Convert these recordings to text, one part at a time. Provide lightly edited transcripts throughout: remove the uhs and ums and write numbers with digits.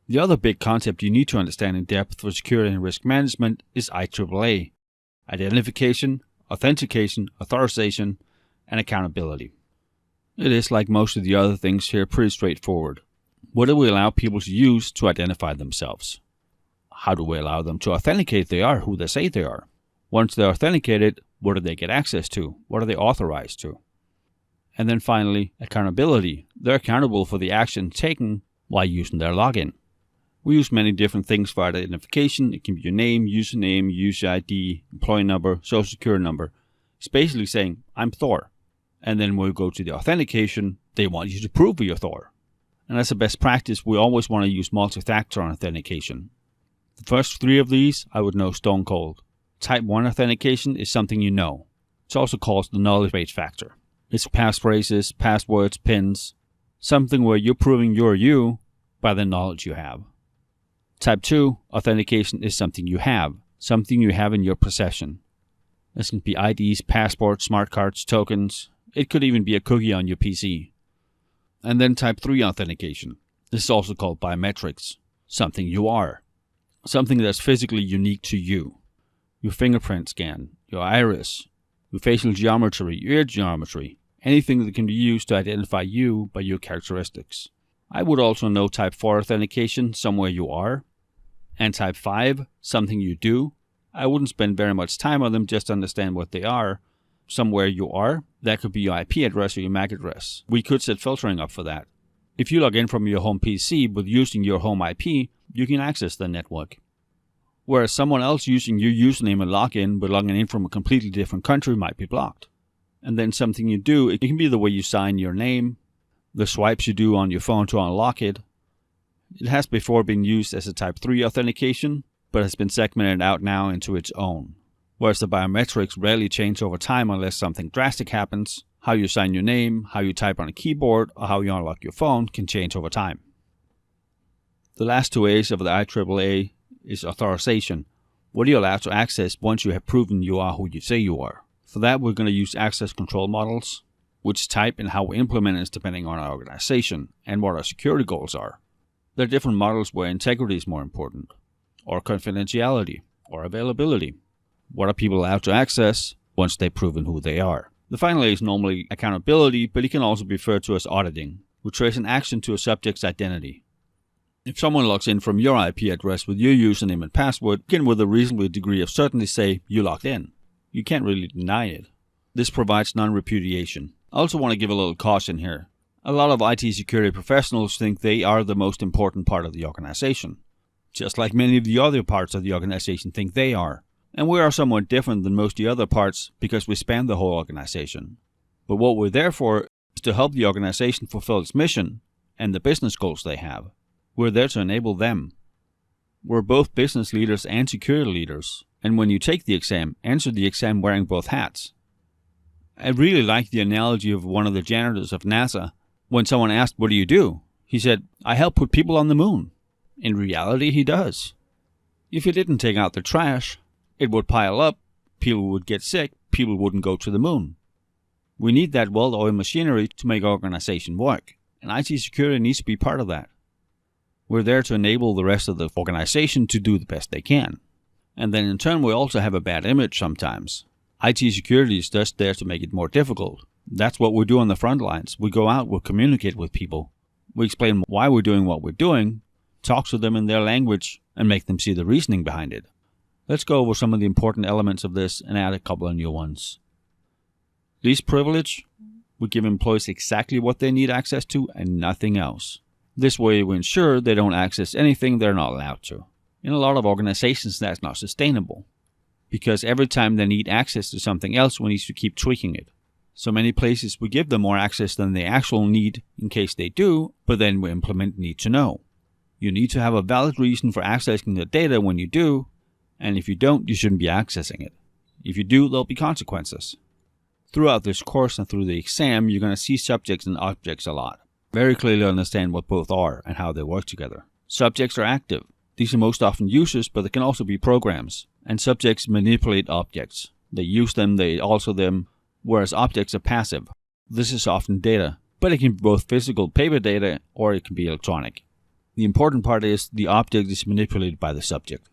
The other big concept you need to understand in depth for security and risk management is IAAA: identification, authentication, authorization, and accountability. It is, like most of the other things here, pretty straightforward. What do we allow people to use to identify themselves? How do we allow them to authenticate they are who they say they are? Once they're authenticated, what do they get access to? What are they authorized to? And then finally, accountability. They're accountable for the action taken while using their login. We use many different things for identification. It can be your name, username, user ID, employee number, social security number. It's basically saying, I'm Thor. And then when we go to the authentication, they want you to prove you're Thor. And as a best practice, we always want to use multi-factor authentication. The first three of these I would know stone cold. Type 1 authentication is something you know. It's also called the knowledge base factor. It's passphrases, passwords, pins, something where you're proving you're you by the knowledge you have. Type 2 authentication is something you have in your possession. This can be IDs, passports, smart cards, tokens. It could even be a cookie on your PC. And then type 3 authentication. This is also called biometrics. Something you are. Something that's physically unique to you. Your fingerprint scan, your iris, your facial geometry, your ear geometry. Anything that can be used to identify you by your characteristics. I would also know type 4 authentication, somewhere you are. And type 5, something you do. I wouldn't spend very much time on them, just understand what they are. Somewhere you are, that could be your IP address or your MAC address. We could set filtering up for that. If you log in from your home PC with using your home IP, you can access the network. Whereas someone else using your username and login but logging in from a completely different country might be blocked. And then something you do, it can be the way you sign your name, the swipes you do on your phone to unlock it. It has before been used as a type 3 authentication, but has been segmented out now into its own. Whereas the biometrics rarely change over time unless something drastic happens. How you sign your name, how you type on a keyboard, or how you unlock your phone can change over time. The last two A's of the IAAA is authorization. What are you allowed to access once you have proven you are who you say you are? For that, we're going to use access control models. Which type and how we implement is depending on our organization and what our security goals are. There are different models where integrity is more important, or confidentiality, or availability. What are people allowed to access once they've proven who they are? The final A is normally accountability, but it can also be referred to as auditing. We trace an action to a subject's identity. If someone logs in from your IP address with your username and password, you can with a reasonable degree of certainty say you logged in. You can't really deny it. This provides non-repudiation. I also want to give a little caution here. A lot of IT security professionals think they are the most important part of the organization, just like many of the other parts of the organization think they are. And we are somewhat different than most of the other parts because we span the whole organization. But what we're there for is to help the organization fulfill its mission and the business goals they have. We're there to enable them. We're both business leaders and security leaders, and when you take the exam, answer the exam wearing both hats. I really like the analogy of one of the janitors of NASA. When someone asked, "What do you do?" he said, "I help put people on the moon." In reality, he does. If he didn't take out the trash, it would pile up, people would get sick, people wouldn't go to the moon. We need that well-oiled machinery to make our organization work, and IT security needs to be part of that. We're there to enable the rest of the organization to do the best they can. And then in turn, we also have a bad image sometimes. IT security is just there to make it more difficult. That's what we do on the front lines. We go out, we communicate with people. We explain why we're doing what we're doing, talk to them in their language, and make them see the reasoning behind it. Let's go over some of the important elements of this and add a couple of new ones. Least privilege. We give employees exactly what they need access to and nothing else. This way we ensure they don't access anything they're not allowed to. In a lot of organizations, that's not sustainable, because every time they need access to something else, we need to keep tweaking it. So many places we give them more access than they actually need in case they do, but then we implement need to know. You need to have a valid reason for accessing the data when you do, and if you don't, you shouldn't be accessing it. If you do, there'll be consequences. Throughout this course and through the exam, you're going to see subjects and objects a lot. Very clearly understand what both are and how they work together. Subjects are active. These are most often users, but they can also be programs. And subjects manipulate objects. They use them, they alter them, whereas objects are passive. This is often data, but it can be both physical paper data or it can be electronic. The important part is the object is manipulated by the subject.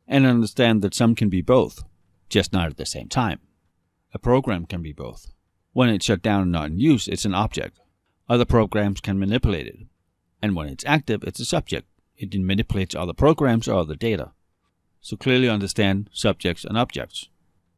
And understand that some can be both, just not at the same time. A program can be both. When it's shut down and not in use, it's an object. Other programs can manipulate it. And when it's active, it's a subject. It manipulates other programs or other data. So clearly understand subjects and objects.